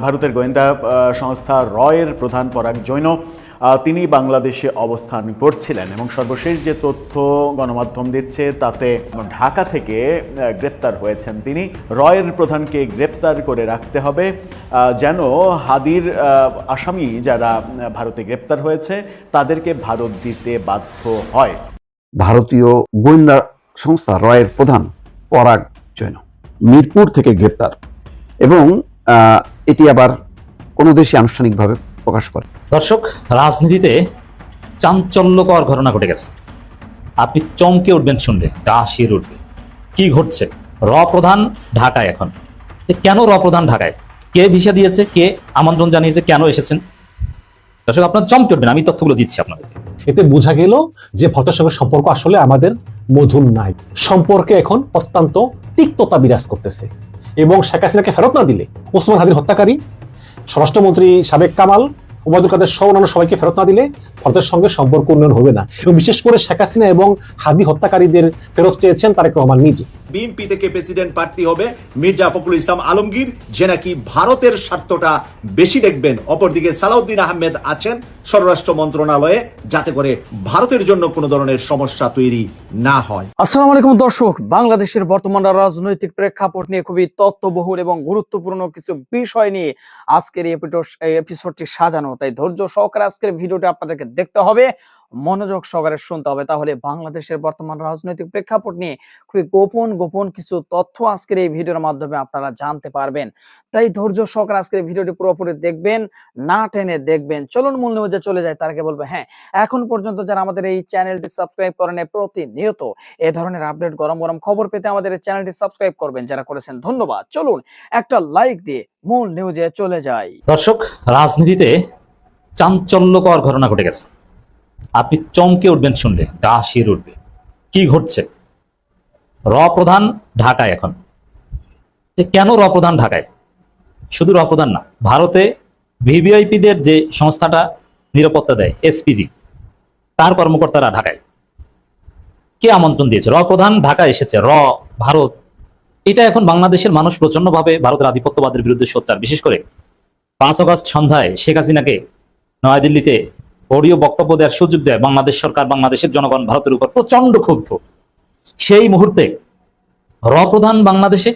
ভারতের গোয়েন্দা সংস্থা রয়ের প্রধান পরাগ জৈন তিনি বাংলাদেশে অবস্থান করছিলেন এবং সর্বশেষ যে তথ্য গণমাধ্যম দিচ্ছে তাতে ঢাকা থেকে গ্রেপ্তার হয়েছেন তিনি। রয়ের প্রধানকে গ্রেপ্তার করে রাখতে হবে যেন হাদির আসামি যারা ভারতে গ্রেপ্তার হয়েছে তাদেরকে ভারত দিতে বাধ্য হয়। ভারতীয় গোয়েন্দা সংস্থা রয়ের প্রধান পরাগ জৈন মিরপুর থেকে গ্রেপ্তার এবং এটি আবার কোনো দেশে আনুষ্ঠানিকভাবে প্রকাশ করে। দর্শক, রাজনীতিতে চাঞ্চল্যকর ঘটনা ঘটে গেছে। আপনি চমকে উঠবেন শুনলে, গা শির উঠবে। কি ঘটছে? র প্রধান ঢাকায় এখন। কেন র প্রধান ঢাকায়? কে ভিসা দিয়েছে, কে আমন্ত্রণ জানিয়েছে, কেন এসেছেন? দর্শক, আপনার চমকে উঠবেন, আমি তথ্যগুলো দিচ্ছি আপনাদেরকে। এতে বোঝা গেল যে ভারতের সঙ্গে সম্পর্ক আসলে আমাদের মধুর নাই। সম্পর্কে এখন অত্যন্ত তিক্ততা বিরাজ করতেছে এবং শেখ হাসিনাকে ফেরত না দিলে ওসমান হাদির হত্যাকারী, স্বরাষ্ট্রমন্ত্রী সাবেক কামাল, ওবায়দুল কাদের সহ অন্যান্য সবাইকে ফেরত না দিলে ভারতের সঙ্গে সম্পর্ক উন্নয়ন হবে না। এবং বিশেষ করে শেখ হাসিনা এবং হাদি হত্যাকারীদের ফেরত চেয়েছেন তারেক রহমান নিজে। বিএনপি থেকে প্রেসিডেন্ট প্রার্থী হবে মির্জা ফখরুল ইসলাম আলমগীর, যে নাকি ভারতের স্বার্থটা বেশি দেখবেন। অপরদিকে সালাউদ্দিন আহমেদ আছেন স্বরাষ্ট্র মন্ত্রণালয়ে, যাতে করে ভারতের জন্য কোনো ধরনের সমস্যা তৈরি না হয়। আসসালামু আলাইকুম দর্শক, বাংলাদেশের বর্তমান রাজনৈতিক প্রেক্ষাপট নিয়ে খুবই তথ্যবহুল এবং গুরুত্বপূর্ণ কিছু বিষয় নিয়ে আজকের এই এপিসোডটি সাজানো। তাই ধৈর্য সহকারে আজকের ভিডিওটি আপনাদেরকে দেখতে হবে, মনোযোগ সহকারে শুনতে হবে, তাহলে বাংলাদেশের বর্তমান রাজনৈতিক প্রেক্ষাপট নিয়ে খুবই গোপন কিছু তথ্য আজকের এই ভিডিওর মাধ্যমে আপনারা জানতে পারবেন। তাই ধৈর্য সহকারে আজকের ভিডিওটি পুরোপুরি দেখবেন, না টেনে দেখবেন। চলুন মূল নিউজে চলে যায়। তার আগে বলবো, হ্যাঁ, এখন পর্যন্ত যারা আমাদের এই চ্যানেলটি সাবস্ক্রাইব করেন, প্রতিনিয়ত এ ধরনের আপডেট গরম খবর পেতে আমাদের এই চ্যানেলটি সাবস্ক্রাইব করবেন। যারা করেছেন ধন্যবাদ। চলুন একটা লাইক দিয়ে মূল নিউজে চলে যাই। দর্শক, রাজনীতিতে চাঞ্চল্যকর ঘটনা ঘটে গেছে। আপনি চমকে উঠবেন শুনলে, গা শির উঠবে। কি ঘটছে? র প্রধান ঢাকায় এখন। কেন র প্রধান ঢাকায়? শুধু র প্রধান না, ভারতে ভিভিআইপিদের যে সংস্থাটা নিরাপত্তা দেয়, এসপিজি, তার কর্মকর্তারা ঢাকায়। কে আমন্ত্রণ দিয়েছে? র প্রধান ঢাকায় এসেছে। র ভারত, এটা এখন বাংলাদেশের মানুষ প্রচন্ডভাবে ভারতের আধিপত্যবাদের বিরুদ্ধে সোচ্চার। বিশেষ করে 5 আগস্ট সন্ধ্যায় শেখ হাসিনাকে নয়াদিল্লিতে অডিও বক্তব্য দেওয়ার সুযোগ দেয় বাংলাদেশ সরকার, বাংলাদেশের জনগণ ভারতের উপর প্রচন্ড ক্ষুব্ধ। সেই মুহূর্তে র প্রধান বাংলাদেশে।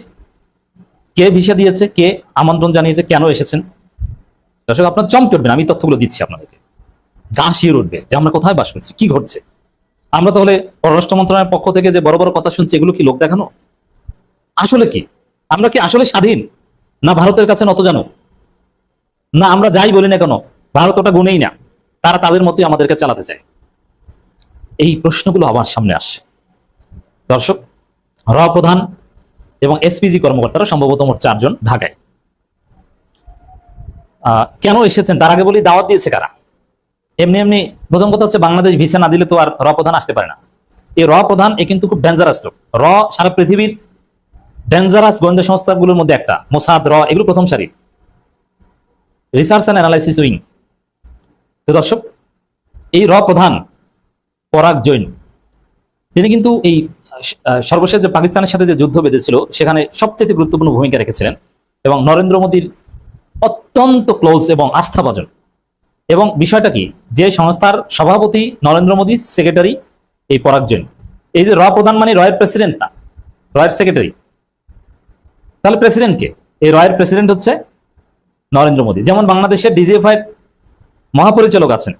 কে ভিসা দিয়েছে, কে আমন্ত্রণ জানিয়েছে, কেন এসেছেন? দর্শক, আপনার চমকে উঠবেন, আমি তথ্যগুলো দিচ্ছি আপনাদেরকে। গা শির উঠবে যে আমরা কোথায় বাস করছি, কি ঘটছে। আমরা তাহলে পররাষ্ট্র মন্ত্রণালয়ের পক্ষ থেকে যে বড় বড় কথা শুনছি, এগুলো কি লোক দেখানো? আসলে কি আমরা কি আসলে স্বাধীন, না ভারতের কাছে নত জানো? না আমরা যাই বলি না কেন ভারত ওটা গুনেই না, তারা তাদের মতোই আমাদেরকে চালাতে চায়? এই প্রশ্নগুলো আমার সামনে আসছে। দর্শক, র প্রধান এবং এসপিজি কর্মকর্তারা সম্ভবত মোট 4 জন ঢাকায়। কেন এসেছেন তার আগে বলি, দাওয়াত দিয়েছে কারা? এমনি প্রথম কথা হচ্ছে, বাংলাদেশ ভিসা না দিলে তো আর র প্রধান আসতে পারে না। এই র প্রধান এ কিন্তু খুব ডেঞ্জারাস লোক। র সারা পৃথিবীর ডেঞ্জারাস গোয়েন্দা সংস্থাগুলোর মধ্যে একটা। মোসাদ, র, এগুলো প্রথম সারি, রিসার্চ অ্যান্ড অ্যানালাইসিস উইং। তো দর্শক, এই র প্রধান পরাগ জৈন, তিনি কিন্তু এই সর্বশেষ যে পাকিস্তানের সাথে যে যুদ্ধ বেঁধেছিল সেখানে সবচেয়ে গুরুত্বপূর্ণ ভূমিকা রেখেছিলেন এবং নরেন্দ্র মোদীর অত্যন্ত ক্লোজ এবং আস্থাভাজন। এবং বিষয়টা কি, যে সংস্থার সভাপতি নরেন্দ্র মোদী, সেক্রেটারি এই পরাগ জৈন। এই যে র প্রধান মানে রয়ের প্রেসিডেন্ট না, রয়ের সেক্রেটারি। তাহলে প্রেসিডেন্ট কে? এই রয়ের প্রেসিডেন্ট হচ্ছে নরেন্দ্র মোদী। যেমন বাংলাদেশের ডিজিএফআই মহাপরিচালক আছেন,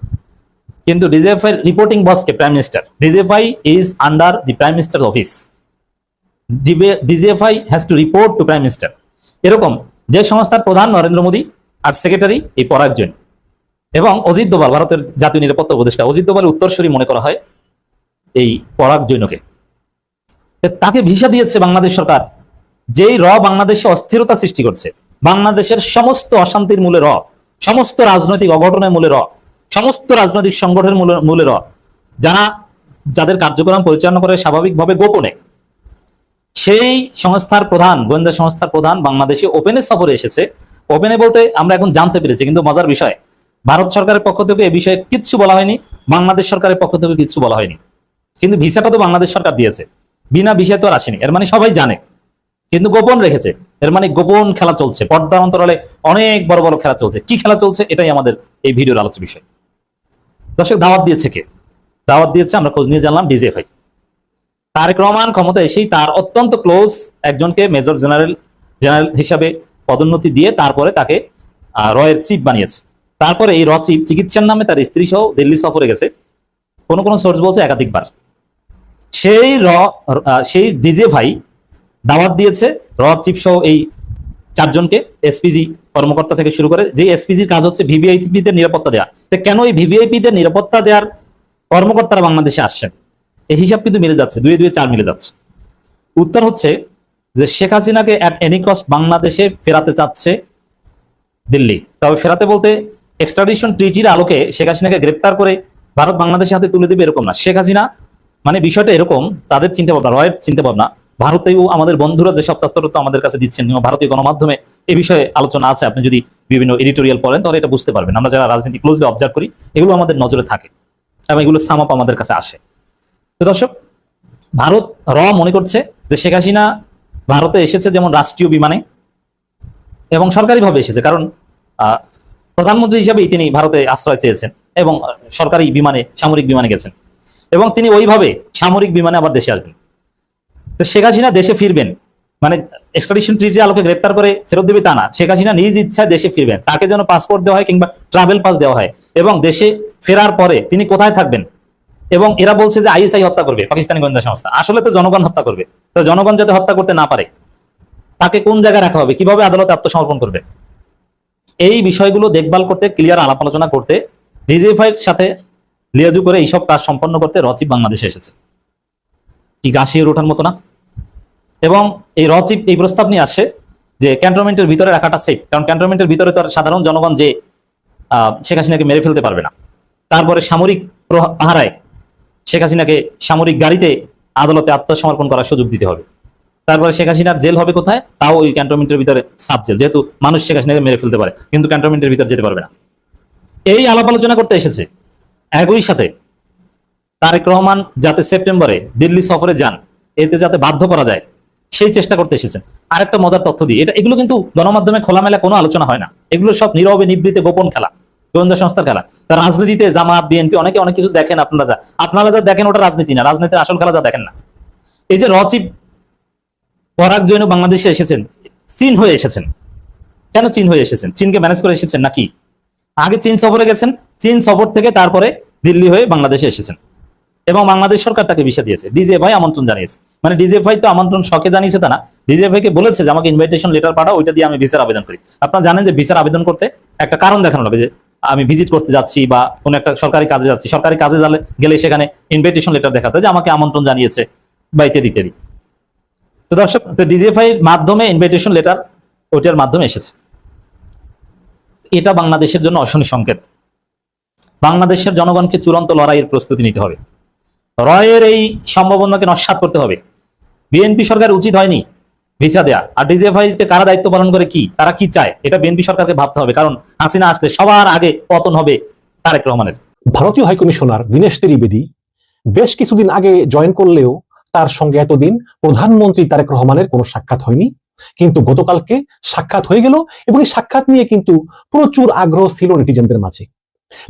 কিন্তু ডিজিএফআই রিপোর্টিং বস কে? Prime minister. DGFI is under the prime minister office. DGFI has to report to prime minister. এরকম যে সংস্থার প্রধান নরেন্দ্র মোদী আর সেক্রেটারি এই পরাগ জৈন। এবং অজিত দোভাল, ভারতের জাতীয় নিরাপত্তা উপদেষ্টা, অজিত দোভালের উত্তরসূরি মনে করা হয় এই পরাগ জৈনকে। তাকে ভিসা দিয়েছে বাংলাদেশ সরকার, যেই র বাংলাদেশে অস্থিরতা সৃষ্টি করছে। বাংলাদেশের সমস্ত অশান্তির মূলে র, সমস্ত রাজনৈতিক অঘটনের মূলে র, সমস্ত রাজনৈতিক সংগঠনের মূলে র, যাদের কার্যক্রম পরিচালনা করে স্বাভাবিকভাবে গোপনে, সেই সংস্থার প্রধান, গোয়েন্দা সংস্থার প্রধান বাংলাদেশে ওপেনে সফরে এসেছে। ওপেনে বলতে আমরা এখন জানতে পেরেছি, কিন্তু মজার বিষয়, ভারত সরকারের পক্ষ থেকে এ বিষয়ে কিচ্ছু বলা হয়নি, বাংলাদেশ সরকারের পক্ষ থেকে কিচ্ছু বলা হয়নি। কিন্তু ভিসাটা তো বাংলাদেশ সরকার দিয়েছে, বিনা ভিসায় তো আর আসেনি। এর মানে সবাই জানে কিন্তু গোপন রেখেছে। এর মানে গোপন খেলা চলছে, পর্দার অন্তরালে অনেক বড় বড় খেলা চলছে। কি খেলা চলছে এটাই আমাদের এই ভিডিওর আলোচ্য বিষয়। দর্শক, দাওয়াত দিয়েছে কে? দাওয়াত দিয়েছে, আমরা খোঁজ নিয়ে জানলাম, ডিজিএফআই। তারেক রহমান ক্ষমতা এসেই তার অত্যন্ত ক্লোজ একজনকে মেজর জেনারেল হিসাবে পদোন্নতি দিয়ে তারপরে তাকে রয়ের চিফ বানিয়েছে। তারপরে এই র চিফ চিকিৎসার নামে তার স্ত্রী সহ দিল্লি সফরে গেছে, কোন কোন সোর্স বলছে একাধিকবার। সেই ডিজিএফআই দাওয়াত দিয়েছে র চিফ সহ এই 4 জনকে, এসপিজি কর্মকর্তা থেকে শুরু করে, যে এসপিজির কাজ হচ্ছে ভিভিআইপিদের নিরাপত্তা দেওয়া। তো কেন এই ভিভিআইপিদের নিরাপত্তা দেওয়ার কর্মকর্তারা বাংলাদেশে আসছেন? এই হিসাব কিন্তু মিলে যাচ্ছে, 2 2 4 মিলে যাচ্ছে। উত্তর হচ্ছে যে শেখ হাসিনাকে অ্যাট এনি কস্ট বাংলাদেশে ফেরাতে চাচ্ছে দিল্লি। তবে ফেরাতে বলতে এক্সট্রাডিশন ট্রিটির আলোকে শেখ হাসিনাকে গ্রেপ্তার করে ভারত বাংলাদেশের হাতে তুলে দেবে এরকম না। শেখ হাসিনা মানে বিষয়টা এরকম, তাদের চিন্তা ভাবনা, রয়ের চিন্তা ভাবনা, ভারতেও আমাদের বন্ধুরা যেসব তথ্য আমাদের কাছে দিচ্ছেন, ভারতীয় গণমাধ্যমে এই বিষয়ে আলোচনা আছে। আপনি যদি বিভিন্ন এডিটোরিয়াল পড়েন তাহলে এটা বুঝতে পারবেন। আমরা যারা রাজনীতি ক্লোজলি অবজার্ভ করি, এগুলো আমাদের নজরে থাকে এবং এগুলো সাম আপ আমাদের কাছে আসে। তো দর্শক, ভারত মনে করছে যে শেখ হাসিনা ভারতে এসেছে যেমন রাষ্ট্রীয় বিমানে এবং সরকারিভাবে এসেছে, কারণ প্রধানমন্ত্রী হিসাবেই তিনি ভারতে আশ্রয় চেয়েছেন এবং সরকারি বিমানে, সামরিক বিমানে গেছেন এবং তিনি ওইভাবে সামরিক বিমানে আবার দেশে আসবেন। তো শেখ হাসিনা দেশে ফিরবেন মানে এক্সট্রাডিশন ট্রিটির আলোকে গ্রেপ্তার করে ফেরত দেবে তা না। শেখ হাসিনা নিজ ইচ্ছায় দেশে ফিরবেন, তাকে যেন পাসপোর্ট দেওয়া হয় কিংবা ট্রাভেল পাস দেওয়া হয়, এবং দেশে ফেরার পরে তিনি কোথায় থাকবেন। এবং এরা বলছে যে আইএসআই হত্যা করবে, পাকিস্তানি গোয়েন্দা সংস্থা। আসলে তো জনগণ হত্যা করবে। তো জনগণ যাতে হত্যা করতে না পারে, তাকে কোন জায়গায় রাখা হবে, কিভাবে আদালতে আত্মসমর্পণ করবে, এই বিষয়গুলো দেখভাল করতে, ক্লিয়ার আলাপ আলোচনা করতে, ডিজিএফআই এর সাথে লিয়াজু করে এইসব কাজ সম্পন্ন করতে রচিপ বাংলাদেশে এসেছে। কি গাছিয়ে ওঠার মতো না? এবং এই রচিপ এই প্রস্তাব নিয়ে আসছে যে ক্যান্টনমেন্টের ভিতরে রাখাটা সেফ, কারণ ক্যান্টনমেন্টের ভিতরে তো আর সাধারণ জনগণ যে শেখ হাসিনাকে মেরে ফেলতে পারবে না। তারপরে সামরিক পাহারায় শেখ হাসিনাকে সামরিক গাড়িতে আদালতে আত্মসমর্পণ করার সুযোগ দিতে হবে। তারপরে শেখ হাসিনার জেল হবে কোথায়? তাও ওই ক্যান্টনমেন্টের ভিতরে সাব জেল, যেহেতু মানুষ শেখ হাসিনাকে মেরে ফেলতে পারে কিন্তু ক্যান্টনমেন্টের ভিতরে যেতে পারবে না। এই আলাপ আলোচনা করতে এসেছে। একই সাথে তারেক রহমান যাতে সেপ্টেম্বরে দিল্লি সফরে যান, এতে যাতে বাধ্য করা যায় সেই চেষ্টা করতে এসেছেন। আরেকটা মজার তথ্য দিই, এগুলো কিন্তু গণমাধ্যমে খোলামেলা কোনো আলোচনা হয় না, এগুলো সব নীরবে নিবৃতে গোপন খেলা, গোয়েন্দা সংস্থার খেলা। তার রাজনীতিতে জামাত, বিএনপি অনেকে অনেক কিছু দেখেন, আপনারা যা দেখেন ওটা রাজনীতি না, রাজনীতির আসল খেলা যা দেখেন না। এই যে রচিপ পরাগ জৈন বাংলাদেশে এসেছেন, চীন হয়ে এসেছেন। কেন চীন হয়ে এসেছেন? চীনকে ম্যানেজ করে এসেছেন নাকি? আগে চীন সফরে গেছেন, চীন সফর থেকে তারপরে দিল্লি হয়ে বাংলাদেশে এসেছেন এবং বাংলাদেশ সরকার তাকে ভিসা দিয়েছে। ডিজিএফআই আমন্ত্রণ জানিয়েছে, মানে ডিজিএফআই তো আমন্ত্রণ শখে জানিয়েছে তা না, ডিজিএফআই কে বলেছে যে আমাকে ইনভাইটেশন লেটার পাঠাও, ওইটা দিয়ে আমি ভিসার আবেদন করি। আপনারা জানেন যে ভিসার আবেদন করতে একটা কারণ দেখানো লাগে, যে আমি ভিজিট করতে যাচ্ছি বা কোনো একটা সরকারি কাজে যাচ্ছি, সরকারি কাজে গেলে সেখানে ইনভাইটেশন লেটার দেখাতে যে আমাকে আমন্ত্রণ জানিয়েছে বা ইত্যাদি ইত্যাদি। তো দর্শক, তো ডিজিএফআই এর মাধ্যমে ইনভাইটেশন লেটার ওইটার মাধ্যমে এসেছে। এটা বাংলাদেশের জন্য অশনি সংকেত। বাংলাদেশের জনগণকে চূড়ান্ত লড়াইয়ের প্রস্তুতি নিতে হবে, রয়ের এই সম্ভাবনাকে নস্যাৎ করতে হবে। বিএনপি সরকার উচিত হয়নি ভিসা দেয়া। আর ডিজিএফআই তে কারা দায়িত্ব পালন করে, কি তারা কি চায়, এটা বিএনপি সরকারকে ভাবতে হবে, কারণ হাসিনা আসলে সবার আগে পতন হবে তারেক রহমানের। ভারতীয় হাইকমিশনার দীনেশ ত্রিবেদী বেশ কিছুদিন আগে জয়েন করলেও তার সঙ্গে এতদিন প্রধানমন্ত্রী তারেক রহমানের কোনো সাক্ষাৎ হয়নি, কিন্তু গতকালকে সাক্ষাৎ হয়ে গেল এবং এই সাক্ষাৎ নিয়ে কিন্তু প্রচুর আগ্রহ ছিল নেটিজেনদের মাঝে।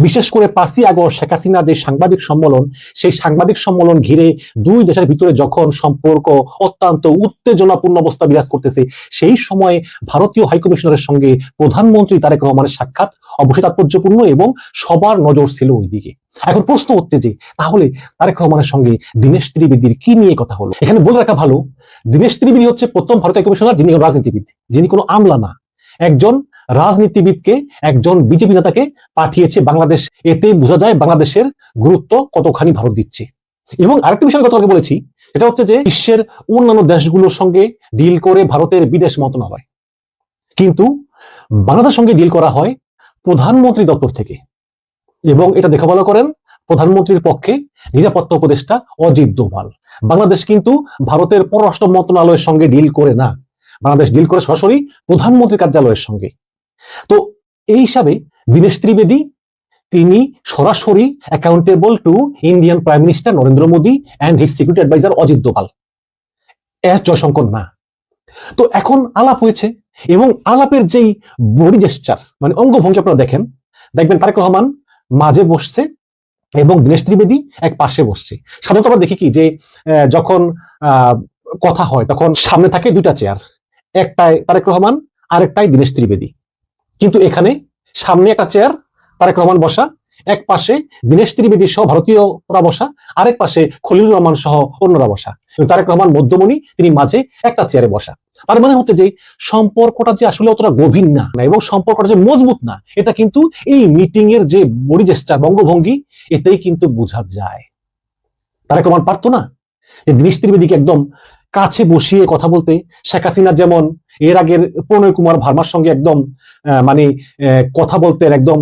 বিশেষ করে 5ই আগস্ট শেখ হাসিনার যে সাংবাদিক সম্মেলন, সেই সাংবাদিক সম্মেলন ঘিরে দুই দেশের ভিতরে যখন সম্পর্ক অত্যন্ত উত্তেজনাপূর্ণ অবস্থা বিরাজ করতেছে, সেই সময়ে ভারতীয় হাইকমিশনারের সঙ্গে প্রধানমন্ত্রী তারেক রহমানের সাক্ষাৎ অবশ্যই তাৎপর্যপূর্ণ এবং সবার নজর ছিল ওই দিকে। এখন প্রশ্ন হচ্ছে যে তাহলে তারেক রহমানের সঙ্গে দীনেশ ত্রিবেদীর কি নিয়ে কথা হলো? এখানে বলে রাখা ভালো, দীনেশ ত্রিবেদী হচ্ছে প্রথম ভারতীয় হাইকমিশনার যিনি রাজনীতিবিদ, যিনি কোনো আমলা না, একজন রাজনীতিবিদকে, একজন বিজেপি নেতাকে পাঠিয়েছে বাংলাদেশ। এতে বোঝা যায় বাংলাদেশের গুরুত্ব কতখানি ভারত দিচ্ছে। এবং আরেকটা বিষয় গতকালকে বলেছি, এটা হচ্ছে যে বিশ্বের অন্যান্য দেশগুলোর সঙ্গে ডিল করে ভারতের বিদেশ মন্ত্রণালয়, কিন্তু বাংলাদেশের সঙ্গে ডিল করা হয় প্রধানমন্ত্রী দপ্তর থেকে। এবং এটা দেখা ভালো করেন প্রধানমন্ত্রীর পক্ষে নিরাপত্তা উপদেষ্টা অজিত দোভাল। বাংলাদেশ কিন্তু ভারতের পররাষ্ট্র মন্ত্রণালয়ের সঙ্গে ডিল করে না, বাংলাদেশ ডিল করে সরাসরি প্রধানমন্ত্রীর কার্যালয়ের সঙ্গে। তো এই হিসাবে দীনেশ ত্রিবেদী তিনি সরাসরি accountable to Indian prime minister Narendra Modi and his security adviser Ajit Doval, S Jaishankar না। তো এখন আলাপ হয়েছে, এবং আলাপের যেই বডি জেস্টার মানে অঙ্গভঙ্গি আপনারা দেখবেন তারেক রহমান মাঝে বসছে এবং দীনেশ ত্রিবেদী এক পাশে বসছে। সাধারণত আমরা দেখি কি যে যখন কথা হয় তখন সামনে থাকে দুইটা চেয়ার, একটায় তারেক রহমান আরেকটায় দীনেশ ত্রিবেদী। কিন্তু এখানে সামনে একটা চেয়ার, তারেক রহমান বসা, এক পাশে দীনেশ ত্রিবেদী সহ ভারতীয়রা বসা, আরেক পাশে খলিলুর রহমান সহ অন্যরা বসা, এবং তারেক রহমান মধ্যমণি, তিনি মাঝে একটা চেয়ারে বসা। তার মানে হচ্ছে যে সম্পর্কটা যে আসলে অতটা গভীর না এবং সম্পর্কটা যে মজবুত না, এটা কিন্তু এই মিটিং এর যে বডি জেস্টার বঙ্গভঙ্গি এতেই কিন্তু বোঝা যায়। তারেক রহমান পারতো না যে দীনেশ ত্রিবেদীকে একদম কাছে বসিয়ে কথা বলতে? শেখ হাসিনা যেমন এর আগের প্রণয় কুমার ভার্মার সঙ্গে একদম মানে কথা বলতে একদম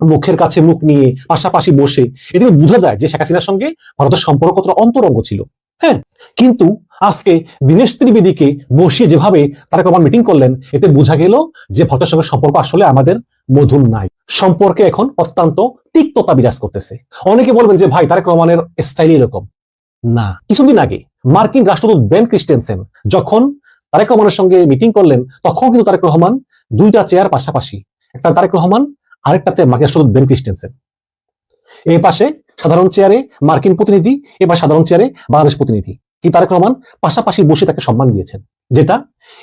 মুখের কাছে মুখ নিয়ে পাশাপাশি বসে, এতে বোঝা যায় যে শেখ হাসিনার সঙ্গে ভারতের সম্পর্ক কতটা অন্তরঙ্গ ছিল। হ্যাঁ, কিন্তু আজকে দীনেশ ত্রিবেদীকে বসিয়ে যেভাবে তারেক রহমান মিটিং করলেন, এতে বোঝা গেল যে ভারতের সঙ্গে সম্পর্ক আসলে আমাদের মধুর নাই। সম্পর্কে এখন অত্যন্ত তিক্ততা বিরাজ করতেছে। অনেকে বলবেন যে ভাই তারেক রহমানের স্টাইল এরকম না। কিছুদিন আগে মার্কিন রাষ্ট্রদূত বেন ক্রিস্টেনসেন যখন তারেক রহমানের সঙ্গে মিটিং করলেন, তখন কিন্তু তারেক রহমান দুইটা চেয়ার পাশাপাশি, একটা তারেক রহমান আরেকটাতে মার্কিন রাষ্ট্রদূত বেন ক্রিস্টেনসেন। এই পাশে সাধারণ চেয়ারে মার্কিন প্রতিনিধি, এবার সাধারণ চেয়ারে বাংলাদেশ প্রতিনিধি। কি তারেক রহমান পাশাপাশি বসে তাকে সম্মান দিয়েছেন, যেটা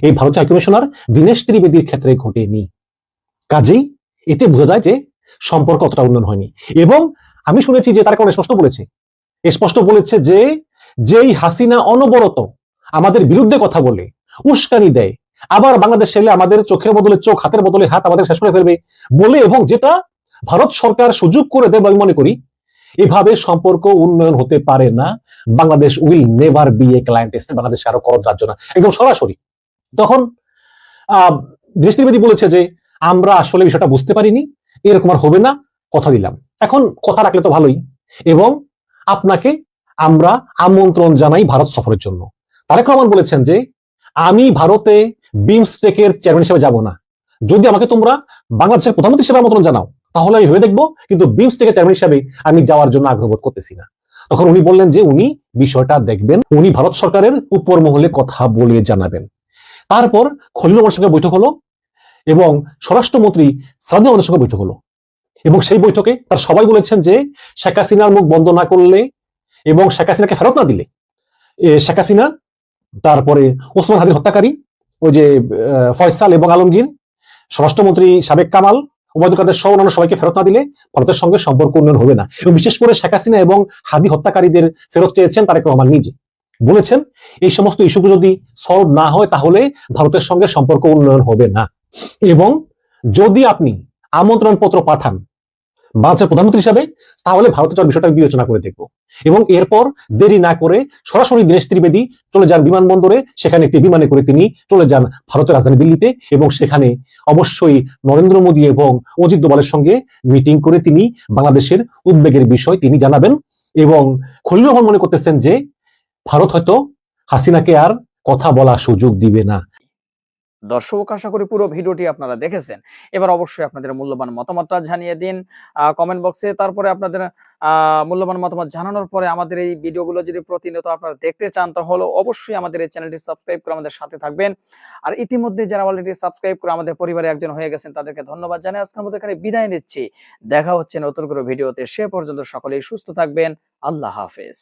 এই ভারতীয় হাইকমিশনার দীনেশ ত্রিবেদীর ক্ষেত্রে ঘটেনি। কাজেই এতে বোঝা যায় যে সম্পর্ক অতটা উন্নয়ন হয়নি। এবং আমি শুনেছি যে তারেক রহমান স্পষ্ট বলেছে যে যেই হাসিনা অনবরত আমাদের বিরুদ্ধে কথা বলে, উস্কানি দেয়, আবার বাংলাদেশ এলে আমাদের চোখের বদলে চোখ, হাতের বদলে হাত আমাদের শেষ করে ফেলবে বলে, এবং যেটা ভারত সরকার সুযোগ করে দেয়, আমি মনে করি এভাবে সম্পর্ক উন্নয়ন হতে পারে না। Bangladesh will never B a client state, Bangladesh আরো করদ রাজ্য না, একদম সরাসরি। তখন দীনেশ ত্রিবেদী বলেছে যে আমরা আসলে বিষয়টা বুঝতে পারিনি, এরকম আর হবে না, কথা দিলাম। এখন কথা রাখলে তো ভালোই, এবং আপনাকে আমরা আমন্ত্রণ জানাই ভারত সফরের জন্য। তারেক রহমান বলেছেন যে আমি ভারতে বিমস্টেকের চেয়ারম্যান হিসেবে যাব না, যদি আমাকে তোমরা বাংলাদেশের প্রধানমন্ত্রী হিসেবে আমন্ত্রণ জানাও তাহলে আমি ভেবে দেখবো, কিন্তু বিমস্টেকের চেয়ারম্যান হিসেবে আমি যাওয়ার জন্য আগ্রহ বোধ করতেছি না। তখন উনি বললেন যে উনি বিষয়টা দেখবেন, উনি ভারত সরকারের উপর মহলে কথা বলে জানাবেন। তারপর খলিলুর রহমানের সঙ্গে বৈঠক হলো এবং স্বরাষ্ট্রমন্ত্রী সালাউদ্দিন আহমেদের সঙ্গে বৈঠক হলো, এবং সেই বৈঠকে তার সবাই বলেছেন যে শেখ হাসিনার মুখ বন্ধ না করলে এবং শেখ হাসিনাকে ফেরত না দিলে, শেখ হাসিনা, তারপরে ওসমান হাদির হত্যাকারী ওই যে ফয়সাল এবং আলমগীর, স্বরাষ্ট্রমন্ত্রী সাবেক কামাল, ওবায়দুল কাদের সহ অন্যান্য সবাইকে ফেরত না দিলে ভারতের সঙ্গে সম্পর্ক উন্নয়ন হবে না। এবং বিশেষ করে শেখ হাসিনা এবং হাদি হত্যাকারীদের ফেরত চেয়েছেন তারেক রহমান নিজে। বলেছেন এই সমস্ত ইস্যুগুলো যদি সলভ না হয় তাহলে ভারতের সঙ্গে সম্পর্ক উন্নয়ন হবে না, এবং যদি আপনি আমন্ত্রণ পত্র পাঠান বাংলাদেশের প্রধানমন্ত্রী হিসাবে তাহলে ভারতের বিষয়টা বিবেচনা করে দেখবো। এবং এরপর দেরি না করে সরাসরি দীনেশ ত্রিবেদী চলে যান বিমানবন্দরে, সেখানে একটি বিমানে করে তিনি চলে যান ভারতের রাজধানী দিল্লিতে, এবং সেখানে অবশ্যই নরেন্দ্র মোদী এবং অজিত দোভালের সঙ্গে মিটিং করে তিনি বাংলাদেশের উদ্বেগের বিষয় তিনি জানাবেন। এবং খলিলুর রহমান মনে করতেছেন যে ভারত হয়তো হাসিনাকে আর কথা বলার সুযোগ দিবে না। দর্শক, আশা করি পুরো ভিডিওটি আপনারা দেখেছেন। এবার অবশ্যই আপনাদের মূল্যবান মতামতটা জানিয়ে দিন কমেন্ট বক্সে। তারপরে আপনাদের মূল্যবান মতামত জানানোর পরে আমাদের এই ভিডিওগুলো যদি প্রতিনিয়ত আপনারা দেখতে চান তাহলে অবশ্যই আমাদের এই চ্যানেলটি সাবস্ক্রাইব করে আমাদের সাথে থাকবেন। আর ইতিমধ্যে যারা অলরেডি সাবস্ক্রাইব করে আমাদের পরিবারে একজন হয়ে গেছেন তাদেরকে ধন্যবাদ জানাই। আজকের মতো এখানে বিদায় নিচ্ছি। দেখা হচ্ছে নতুন কোনো ভিডিওতে। সে পর্যন্ত সকলেই সুস্থ থাকবেন। আল্লাহ হাফেজ।